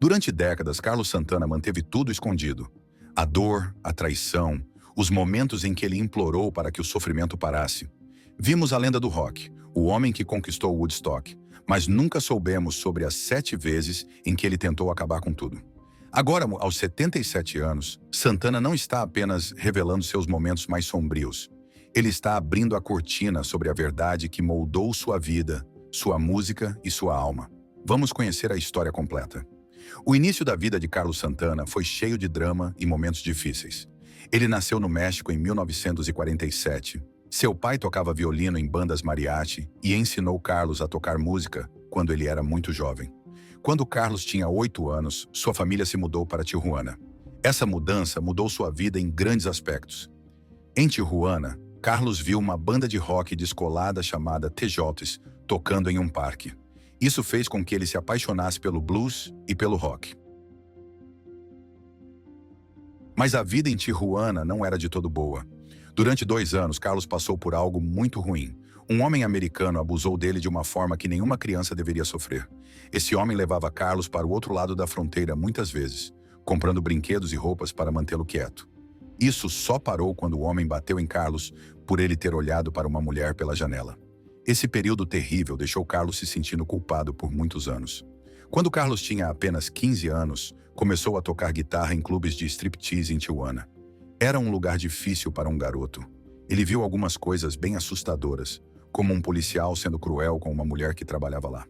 Durante décadas, Carlos Santana manteve tudo escondido. A dor, a traição, os momentos em que ele implorou para que o sofrimento parasse. Vimos a lenda do rock, o homem que conquistou Woodstock, mas nunca soubemos sobre as 7 vezes em que ele tentou acabar com tudo. Agora, aos 77 anos, Santana não está apenas revelando seus momentos mais sombrios. Ele está abrindo a cortina sobre a verdade que moldou sua vida, sua música e sua alma. Vamos conhecer a história completa. O início da vida de Carlos Santana foi cheio de drama e momentos difíceis. Ele nasceu no México em 1947. Seu pai tocava violino em bandas mariachi e ensinou Carlos a tocar música quando ele era muito jovem. Quando Carlos tinha 8 anos, sua família se mudou para Tijuana. Essa mudança mudou sua vida em grandes aspectos. Em Tijuana, Carlos viu uma banda de rock descolada chamada Tejotes tocando em um parque. Isso fez com que ele se apaixonasse pelo blues e pelo rock. Mas a vida em Tijuana não era de todo boa. Durante 2 anos, Carlos passou por algo muito ruim. Um homem americano abusou dele de uma forma que nenhuma criança deveria sofrer. Esse homem levava Carlos para o outro lado da fronteira muitas vezes, comprando brinquedos e roupas para mantê-lo quieto. Isso só parou quando o homem bateu em Carlos por ele ter olhado para uma mulher pela janela. Esse período terrível deixou Carlos se sentindo culpado por muitos anos. Quando Carlos tinha apenas 15 anos, começou a tocar guitarra em clubes de striptease em Tijuana. Era um lugar difícil para um garoto. Ele viu algumas coisas bem assustadoras, como um policial sendo cruel com uma mulher que trabalhava lá.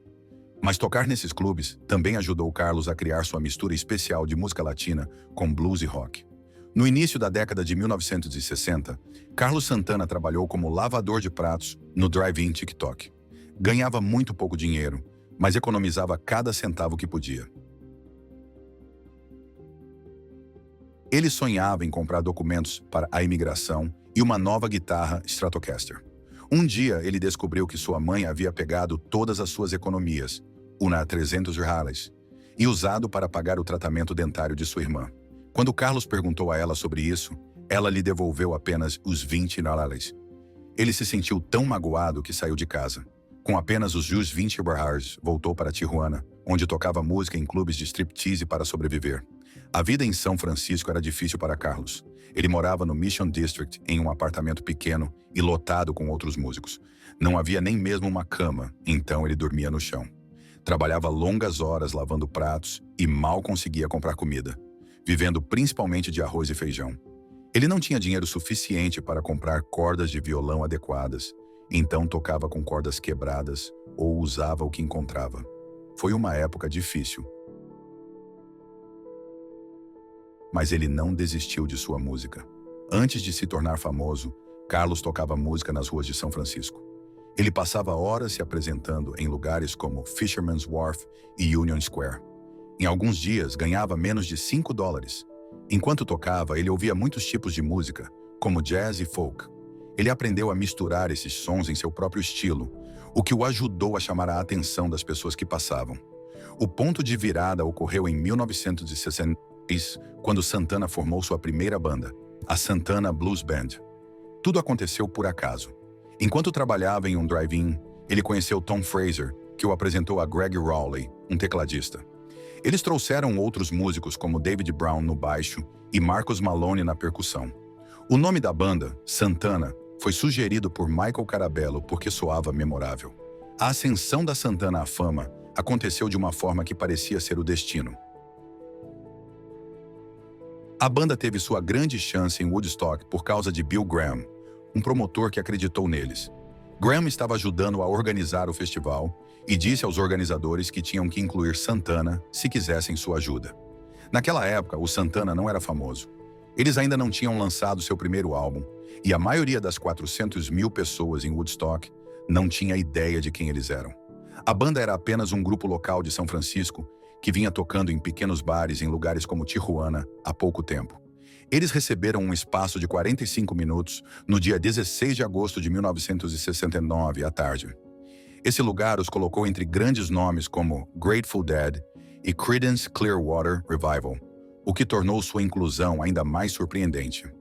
Mas tocar nesses clubes também ajudou Carlos a criar sua mistura especial de música latina com blues e rock. No início da década de 1960, Carlos Santana trabalhou como lavador de pratos no drive-in TikTok. Ganhava muito pouco dinheiro, mas economizava cada centavo que podia. Ele sonhava em comprar documentos para a imigração e uma nova guitarra Stratocaster. Um dia, ele descobriu que sua mãe havia pegado todas as suas economias, uma $300, e usado para pagar o tratamento dentário de sua irmã. Quando Carlos perguntou a ela sobre isso, ela lhe devolveu apenas os $20. Ele se sentiu tão magoado que saiu de casa. Com apenas os $20, voltou para Tijuana, onde tocava música em clubes de striptease para sobreviver. A vida em São Francisco era difícil para Carlos. Ele morava no Mission District, em um apartamento pequeno e lotado com outros músicos. Não havia nem mesmo uma cama, então ele dormia no chão. Trabalhava longas horas lavando pratos e mal conseguia comprar comida, vivendo principalmente de arroz e feijão. Ele não tinha dinheiro suficiente para comprar cordas de violão adequadas, então tocava com cordas quebradas ou usava o que encontrava. Foi uma época difícil. Mas ele não desistiu de sua música. Antes de se tornar famoso, Carlos tocava música nas ruas de São Francisco. Ele passava horas se apresentando em lugares como Fisherman's Wharf e Union Square. Em alguns dias, ganhava menos de $5. Enquanto tocava, ele ouvia muitos tipos de música, como jazz e folk. Ele aprendeu a misturar esses sons em seu próprio estilo, o que o ajudou a chamar a atenção das pessoas que passavam. O ponto de virada ocorreu em 1963, quando Santana formou sua primeira banda, a Santana Blues Band. Tudo aconteceu por acaso. Enquanto trabalhava em um drive-in, ele conheceu Tom Fraser, que o apresentou a Greg Rowley, um tecladista. Eles trouxeram outros músicos como David Brown no baixo e Marcus Maloney na percussão. O nome da banda, Santana, foi sugerido por Michael Carabello porque soava memorável. A ascensão da Santana à fama aconteceu de uma forma que parecia ser o destino. A banda teve sua grande chance em Woodstock por causa de Bill Graham, um promotor que acreditou neles. Graham estava ajudando a organizar o festival e disse aos organizadores que tinham que incluir Santana se quisessem sua ajuda. Naquela época, o Santana não era famoso. Eles ainda não tinham lançado seu primeiro álbum e a maioria das 400.000 pessoas em Woodstock não tinha ideia de quem eles eram. A banda era apenas um grupo local de São Francisco que vinha tocando em pequenos bares em lugares como Tijuana há pouco tempo. Eles receberam um espaço de 45 minutos no dia 16 de agosto de 1969, à tarde. Esse lugar os colocou entre grandes nomes como Grateful Dead e Creedence Clearwater Revival, o que tornou sua inclusão ainda mais surpreendente.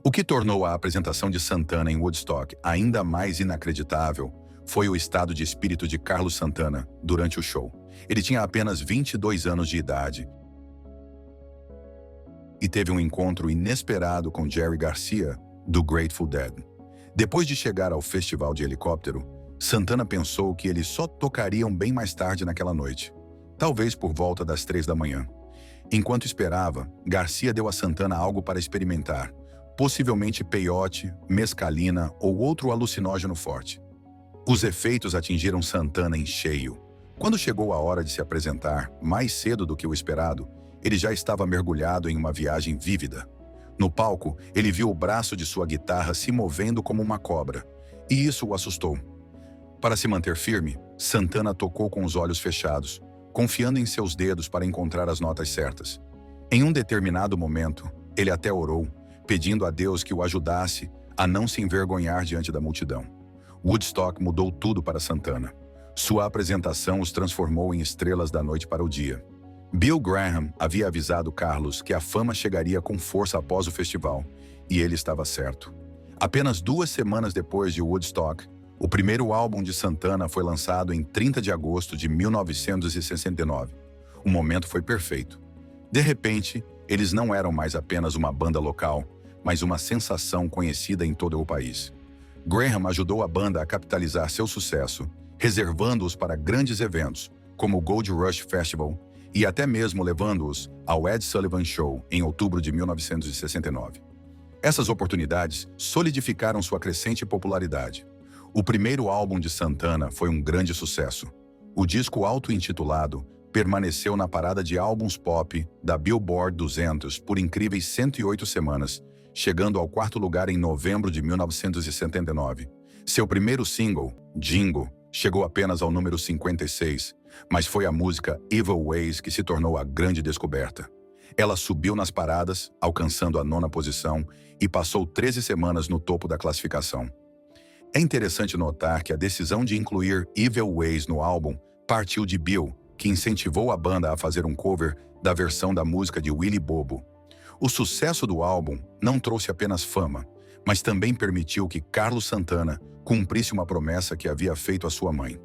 O que tornou a apresentação de Santana em Woodstock ainda mais inacreditável foi o estado de espírito de Carlos Santana durante o show. Ele tinha apenas 22 anos de idade e teve um encontro inesperado com Jerry Garcia, do Grateful Dead. Depois de chegar ao festival de helicóptero, Santana pensou que eles só tocariam bem mais tarde naquela noite, talvez por volta das 3 da manhã. Enquanto esperava, Garcia deu a Santana algo para experimentar, possivelmente peiote, mescalina ou outro alucinógeno forte. Os efeitos atingiram Santana em cheio. Quando chegou a hora de se apresentar, mais cedo do que o esperado, ele já estava mergulhado em uma viagem vívida. No palco, ele viu o braço de sua guitarra se movendo como uma cobra, e isso o assustou. Para se manter firme, Santana tocou com os olhos fechados, confiando em seus dedos para encontrar as notas certas. Em um determinado momento, ele até orou, pedindo a Deus que o ajudasse a não se envergonhar diante da multidão. Woodstock mudou tudo para Santana. Sua apresentação os transformou em estrelas da noite para o dia. Bill Graham havia avisado Carlos que a fama chegaria com força após o festival, e ele estava certo. Apenas 2 semanas depois de Woodstock, o primeiro álbum de Santana foi lançado em 30 de agosto de 1969. O momento foi perfeito. De repente, eles não eram mais apenas uma banda local, mas uma sensação conhecida em todo o país. Graham ajudou a banda a capitalizar seu sucesso, reservando-os para grandes eventos, como o Gold Rush Festival, e até mesmo levando-os ao Ed Sullivan Show em outubro de 1969. Essas oportunidades solidificaram sua crescente popularidade. O primeiro álbum de Santana foi um grande sucesso. O disco auto-intitulado permaneceu na parada de álbuns pop da Billboard 200 por incríveis 108 semanas, chegando ao 4º lugar em novembro de 1979. Seu primeiro single, Jingle, chegou apenas ao número 56, mas foi a música Evil Ways que se tornou a grande descoberta. Ela subiu nas paradas, alcançando a 9ª posição, e passou 13 semanas no topo da classificação. É interessante notar que a decisão de incluir Evil Ways no álbum partiu de Bill, que incentivou a banda a fazer um cover da versão da música de Willy Bobo. O sucesso do álbum não trouxe apenas fama, mas também permitiu que Carlos Santana cumprisse uma promessa que havia feito à sua mãe.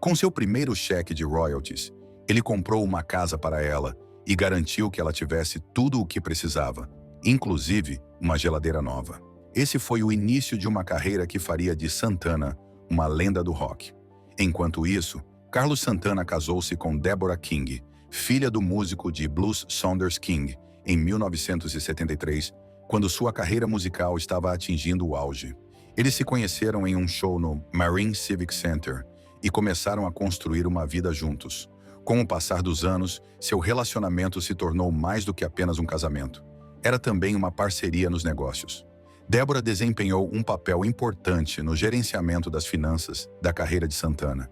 Com seu primeiro cheque de royalties, ele comprou uma casa para ela e garantiu que ela tivesse tudo o que precisava, inclusive uma geladeira nova. Esse foi o início de uma carreira que faria de Santana uma lenda do rock. Enquanto isso, Carlos Santana casou-se com Deborah King, filha do músico de blues Saunders King, em 1973, quando sua carreira musical estava atingindo o auge. Eles se conheceram em um show no Marine Civic Center e começaram a construir uma vida juntos. Com o passar dos anos, seu relacionamento se tornou mais do que apenas um casamento. Era também uma parceria nos negócios. Deborah desempenhou um papel importante no gerenciamento das finanças da carreira de Santana,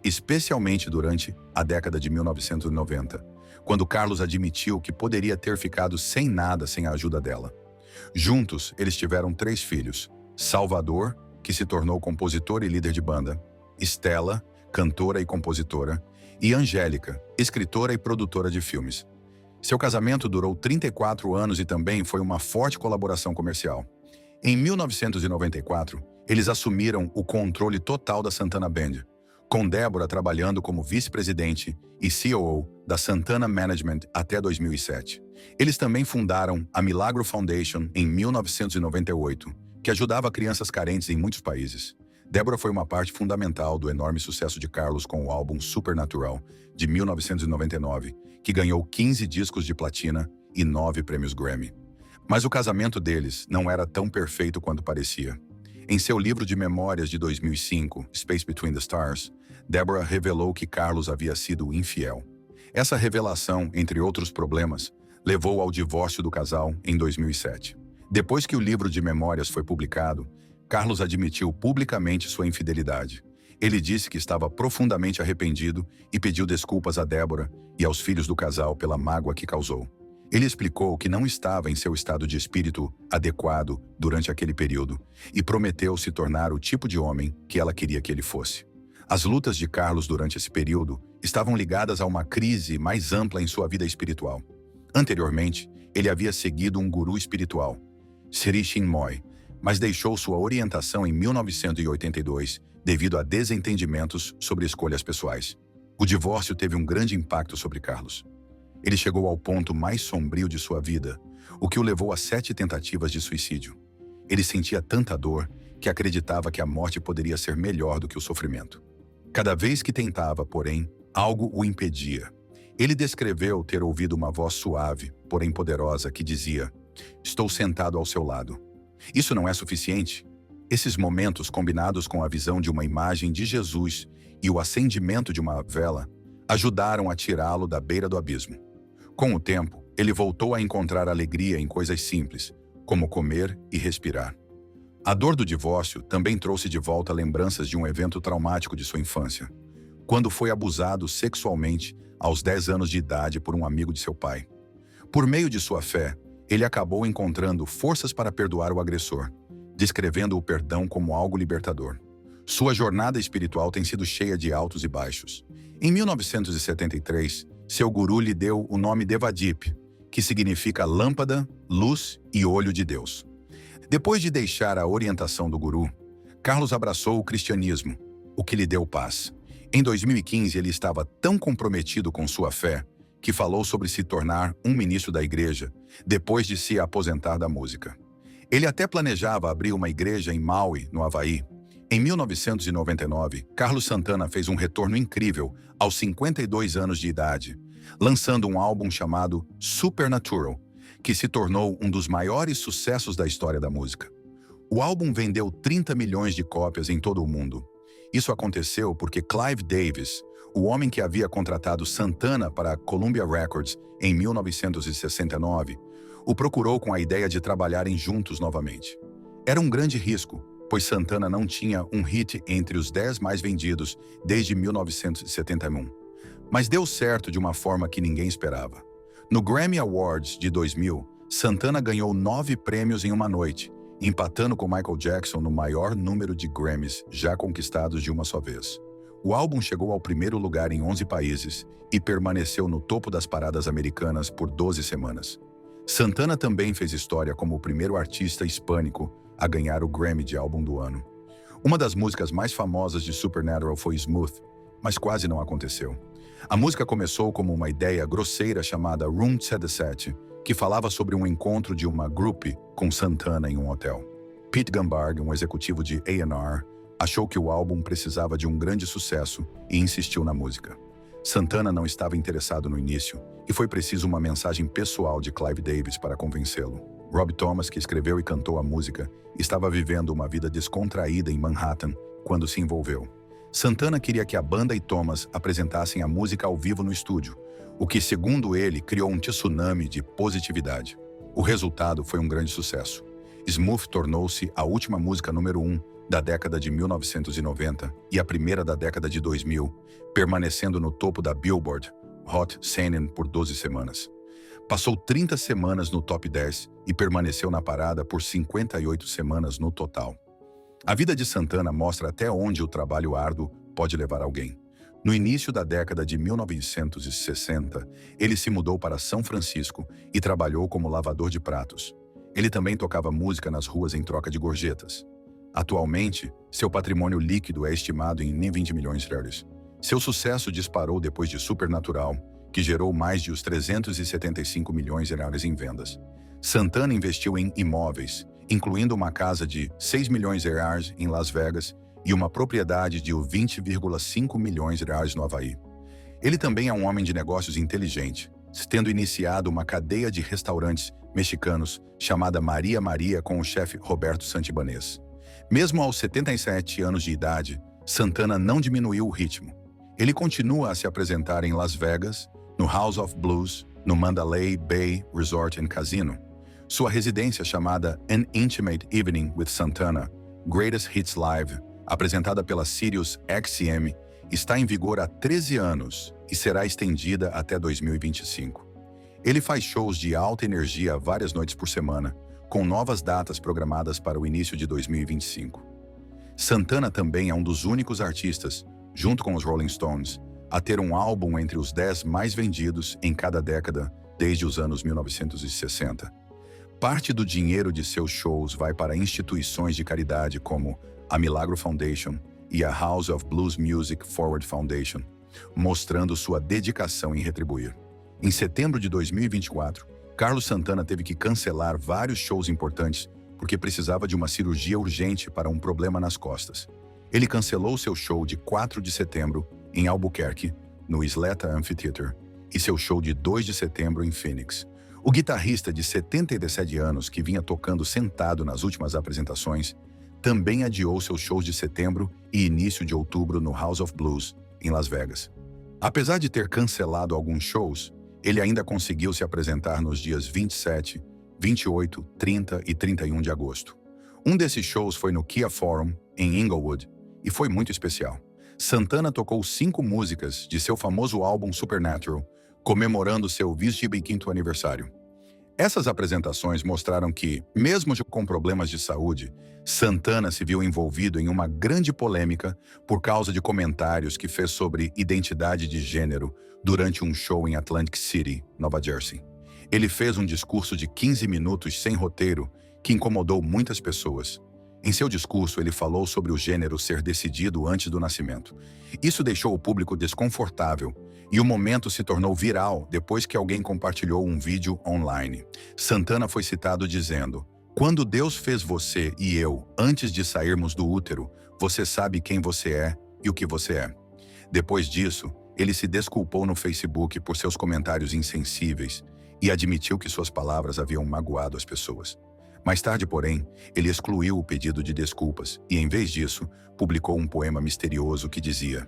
especialmente durante a década de 1990, quando Carlos admitiu que poderia ter ficado sem nada sem a ajuda dela. Juntos, eles tiveram 3 filhos: Salvador, que se tornou compositor e líder de banda; Stella, cantora e compositora; e Angélica, escritora e produtora de filmes. Seu casamento durou 34 anos e também foi uma forte colaboração comercial. Em 1994, eles assumiram o controle total da Santana Band, com Deborah trabalhando como vice-presidente e COO da Santana Management até 2007. Eles também fundaram a Milagro Foundation em 1998, que ajudava crianças carentes em muitos países. Deborah foi uma parte fundamental do enorme sucesso de Carlos com o álbum Supernatural, de 1999, que ganhou 15 discos de platina e 9 prêmios Grammy. Mas o casamento deles não era tão perfeito quanto parecia. Em seu livro de memórias de 2005, Space Between the Stars, Deborah revelou que Carlos havia sido infiel. Essa revelação, entre outros problemas, levou ao divórcio do casal em 2007. Depois que o livro de memórias foi publicado, Carlos admitiu publicamente sua infidelidade. Ele disse que estava profundamente arrependido e pediu desculpas a Deborah e aos filhos do casal pela mágoa que causou. Ele explicou que não estava em seu estado de espírito adequado durante aquele período e prometeu se tornar o tipo de homem que ela queria que ele fosse. As lutas de Carlos durante esse período estavam ligadas a uma crise mais ampla em sua vida espiritual. Anteriormente, ele havia seguido um guru espiritual, Sri Chinmoy, mas deixou sua orientação em 1982 devido a desentendimentos sobre escolhas pessoais. O divórcio teve um grande impacto sobre Carlos. Ele chegou ao ponto mais sombrio de sua vida, o que o levou a 7 tentativas de suicídio. Ele sentia tanta dor que acreditava que a morte poderia ser melhor do que o sofrimento. Cada vez que tentava, porém, algo o impedia. Ele descreveu ter ouvido uma voz suave, porém poderosa, que dizia: "Estou sentado ao seu lado." Isso não é suficiente? Esses momentos, combinados com a visão de uma imagem de Jesus e o acendimento de uma vela, ajudaram a tirá-lo da beira do abismo. Com o tempo, ele voltou a encontrar alegria em coisas simples, como comer e respirar. A dor do divórcio também trouxe de volta lembranças de um evento traumático de sua infância, quando foi abusado sexualmente aos 10 anos de idade por um amigo de seu pai. Por meio de sua fé, ele acabou encontrando forças para perdoar o agressor, descrevendo o perdão como algo libertador. Sua jornada espiritual tem sido cheia de altos e baixos. Em 1973, seu guru lhe deu o nome Devadip, que significa lâmpada, luz e olho de Deus. Depois de deixar a orientação do guru, Carlos abraçou o cristianismo, o que lhe deu paz. Em 2015, ele estava tão comprometido com sua fé que falou sobre se tornar um ministro da igreja depois de se aposentar da música. Ele até planejava abrir uma igreja em Maui, no Havaí. Em 1999, Carlos Santana fez um retorno incrível aos 52 anos de idade, lançando um álbum chamado Supernatural, que se tornou um dos maiores sucessos da história da música. O álbum vendeu 30 milhões de cópias em todo o mundo. Isso aconteceu porque Clive Davis, o homem que havia contratado Santana para a Columbia Records em 1969, o procurou com a ideia de trabalharem juntos novamente. Era um grande risco, pois Santana não tinha um hit entre os 10 mais vendidos desde 1971. Mas deu certo de uma forma que ninguém esperava. No Grammy Awards de 2000, Santana ganhou 9 prêmios em uma noite, empatando com Michael Jackson no maior número de Grammys já conquistados de uma só vez. O álbum chegou ao primeiro lugar em 11 países e permaneceu no topo das paradas americanas por 12 semanas. Santana também fez história como o primeiro artista hispânico a ganhar o Grammy de Álbum do Ano. Uma das músicas mais famosas de Supernatural foi Smooth, mas quase não aconteceu. A música começou como uma ideia grosseira chamada Room 77, que falava sobre um encontro de uma groupie com Santana em um hotel. Pete Gumbarg, um executivo de A&R, achou que o álbum precisava de um grande sucesso e insistiu na música. Santana não estava interessado no início e foi preciso uma mensagem pessoal de Clive Davis para convencê-lo. Rob Thomas, que escreveu e cantou a música, estava vivendo uma vida descontraída em Manhattan quando se envolveu. Santana queria que a banda e Thomas apresentassem a música ao vivo no estúdio, o que, segundo ele, criou um tsunami de positividade. O resultado foi um grande sucesso. Smooth tornou-se a última música número 1 da década de 1990 e a primeira da década de 2000, permanecendo no topo da Billboard Hot 100 por 12 semanas. Passou 30 semanas no top 10 e permaneceu na parada por 58 semanas no total. A vida de Santana mostra até onde o trabalho árduo pode levar alguém. No início da década de 1960, ele se mudou para São Francisco e trabalhou como lavador de pratos. Ele também tocava música nas ruas em troca de gorjetas. Atualmente, seu patrimônio líquido é estimado em 20 milhões de dólares. Seu sucesso disparou depois de Supernatural, que gerou mais de os 375 milhões de dólares em vendas. Santana investiu em imóveis, incluindo uma casa de 6 milhões de reais em Las Vegas e uma propriedade de 20,5 milhões de reais no Havaí. Ele também é um homem de negócios inteligente, tendo iniciado uma cadeia de restaurantes mexicanos chamada Maria Maria com o chefe Roberto Santibanez. Mesmo aos 77 anos de idade, Santana não diminuiu o ritmo. Ele continua a se apresentar em Las Vegas, no House of Blues, no Mandalay Bay Resort and Casino. Sua residência, chamada An Intimate Evening with Santana, Greatest Hits Live, apresentada pela Sirius XM, está em vigor há 13 anos e será estendida até 2025. Ele faz shows de alta energia várias noites por semana, com novas datas programadas para o início de 2025. Santana também é um dos únicos artistas, junto com os Rolling Stones, a ter um álbum entre os 10 mais vendidos em cada década desde os anos 1960. Parte do dinheiro de seus shows vai para instituições de caridade como a Milagro Foundation e a House of Blues Music Forward Foundation, mostrando sua dedicação em retribuir. Em setembro de 2024, Carlos Santana teve que cancelar vários shows importantes porque precisava de uma cirurgia urgente para um problema nas costas. Ele cancelou seu show de 4 de setembro em Albuquerque, no Isleta Amphitheater, e seu show de 2 de setembro em Phoenix. O guitarrista de 77 anos, que vinha tocando sentado nas últimas apresentações, também adiou seus shows de setembro e início de outubro no House of Blues, em Las Vegas. Apesar de ter cancelado alguns shows, ele ainda conseguiu se apresentar nos dias 27, 28, 30 e 31 de agosto. Um desses shows foi no Kia Forum, em Inglewood, e foi muito especial. Santana tocou 5 músicas de seu famoso álbum Supernatural, comemorando seu 25º aniversário. Essas apresentações mostraram que, mesmo com problemas de saúde, Santana se viu envolvido em uma grande polêmica por causa de comentários que fez sobre identidade de gênero durante um show em Atlantic City, Nova Jersey. Ele fez um discurso de 15 minutos sem roteiro que incomodou muitas pessoas. Em seu discurso, ele falou sobre o gênero ser decidido antes do nascimento. Isso deixou o público desconfortável e o momento se tornou viral depois que alguém compartilhou um vídeo online. Santana foi citado dizendo: "Quando Deus fez você e eu, antes de sairmos do útero, você sabe quem você é e o que você é." Depois disso, ele se desculpou no Facebook por seus comentários insensíveis e admitiu que suas palavras haviam magoado as pessoas. Mais tarde, porém, ele excluiu o pedido de desculpas e, em vez disso, publicou um poema misterioso que dizia: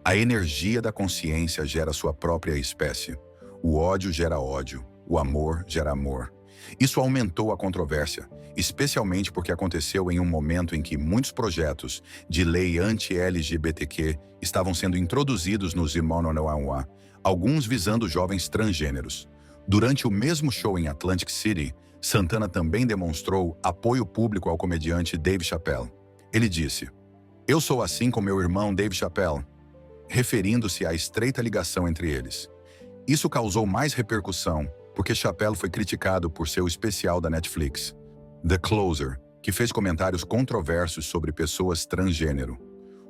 "A energia da consciência gera sua própria espécie. O ódio gera ódio. O amor gera amor." Isso aumentou a controvérsia, especialmente porque aconteceu em um momento em que muitos projetos de lei anti-LGBTQ estavam sendo introduzidos no Zimononauá, alguns visando jovens transgêneros. Durante o mesmo show em Atlantic City, Santana também demonstrou apoio público ao comediante Dave Chappelle. Ele disse: "Eu sou assim com meu irmão Dave Chappelle", referindo-se à estreita ligação entre eles. Isso causou mais repercussão, porque Chappelle foi criticado por seu especial da Netflix, The Closer, que fez comentários controversos sobre pessoas transgênero.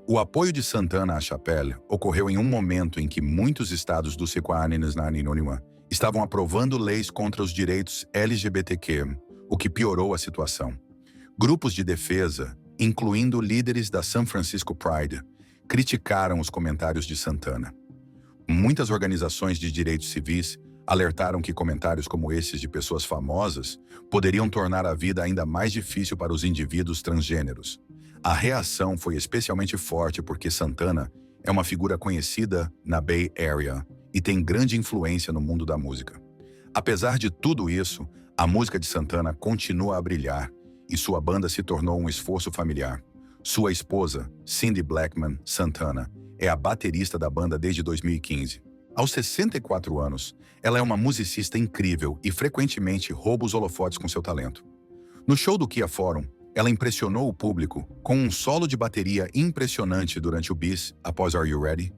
O apoio de Santana a Chappelle ocorreu em um momento em que muitos estados do Sequaninus-Naninonima estavam aprovando leis contra os direitos LGBTQ, o que piorou a situação. Grupos de defesa, incluindo líderes da San Francisco Pride, criticaram os comentários de Santana. Muitas organizações de direitos civis alertaram que comentários como esses de pessoas famosas poderiam tornar a vida ainda mais difícil para os indivíduos transgêneros. A reação foi especialmente forte porque Santana é uma figura conhecida na Bay Area e tem grande influência no mundo da música. Apesar de tudo isso, a música de Santana continua a brilhar e sua banda se tornou um esforço familiar. Sua esposa, Cindy Blackman Santana, é a baterista da banda desde 2015. Aos 64 anos, ela é uma musicista incrível e frequentemente rouba os holofotes com seu talento. No show do Kia Forum, ela impressionou o público com um solo de bateria impressionante durante o bis após Are You Ready?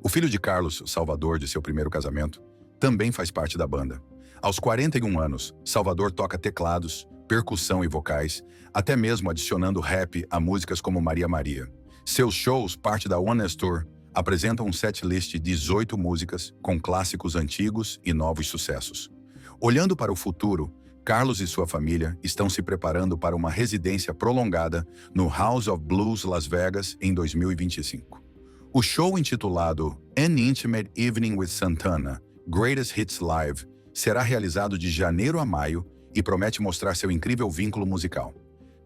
O filho de Carlos, Salvador, de seu primeiro casamento, também faz parte da banda. Aos 41 anos, Salvador toca teclados, percussão e vocais, até mesmo adicionando rap a músicas como Maria Maria. Seus shows, parte da Honest Tour, apresentam um setlist de 18 músicas com clássicos antigos e novos sucessos. Olhando para o futuro, Carlos e sua família estão se preparando para uma residência prolongada no House of Blues Las Vegas em 2025. O show intitulado An Intimate Evening with Santana, Greatest Hits Live, será realizado de janeiro a maio e promete mostrar seu incrível vínculo musical.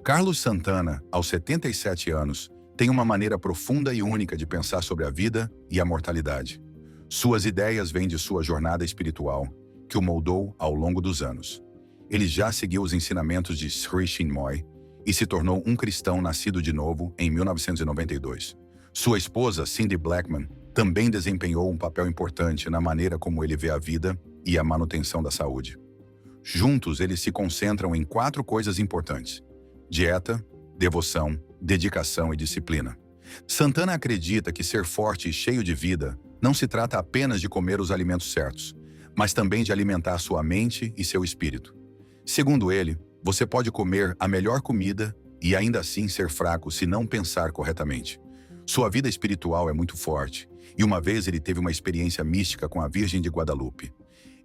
Carlos Santana, aos 77 anos, tem uma maneira profunda e única de pensar sobre a vida e a mortalidade. Suas ideias vêm de sua jornada espiritual, que o moldou ao longo dos anos. Ele já seguiu os ensinamentos de Sri Chinmoy e se tornou um cristão nascido de novo em 1992. Sua esposa, Cindy Blackman, também desempenhou um papel importante na maneira como ele vê a vida e a manutenção da saúde. Juntos, eles se concentram em 4 coisas importantes: dieta, devoção, dedicação e disciplina. Santana acredita que ser forte e cheio de vida não se trata apenas de comer os alimentos certos, mas também de alimentar sua mente e seu espírito. Segundo ele, você pode comer a melhor comida e ainda assim ser fraco se não pensar corretamente. Sua vida espiritual é muito forte, e uma vez ele teve uma experiência mística com a Virgem de Guadalupe.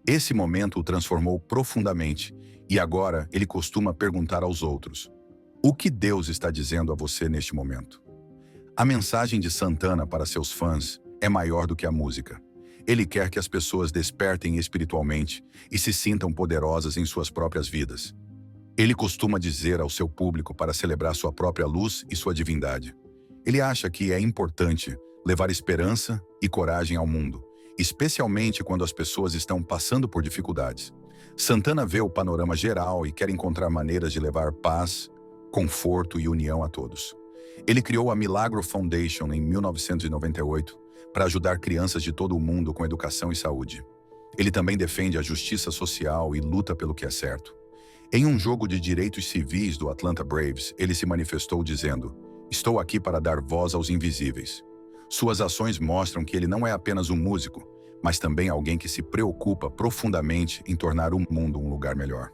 Esse momento o transformou profundamente e agora ele costuma perguntar aos outros: o que Deus está dizendo a você neste momento? A mensagem de Santana para seus fãs é maior do que a música. Ele quer que as pessoas despertem espiritualmente e se sintam poderosas em suas próprias vidas. Ele costuma dizer ao seu público para celebrar sua própria luz e sua divindade. Ele acha que é importante levar esperança e coragem ao mundo, especialmente quando as pessoas estão passando por dificuldades. Santana vê o panorama geral e quer encontrar maneiras de levar paz, conforto e união a todos. Ele criou a Milagro Foundation em 1998 para ajudar crianças de todo o mundo com educação e saúde. Ele também defende a justiça social e luta pelo que é certo. Em um jogo de direitos civis do Atlanta Braves, ele se manifestou dizendo: "Estou aqui para dar voz aos invisíveis." Suas ações mostram que ele não é apenas um músico, mas também alguém que se preocupa profundamente em tornar o mundo um lugar melhor.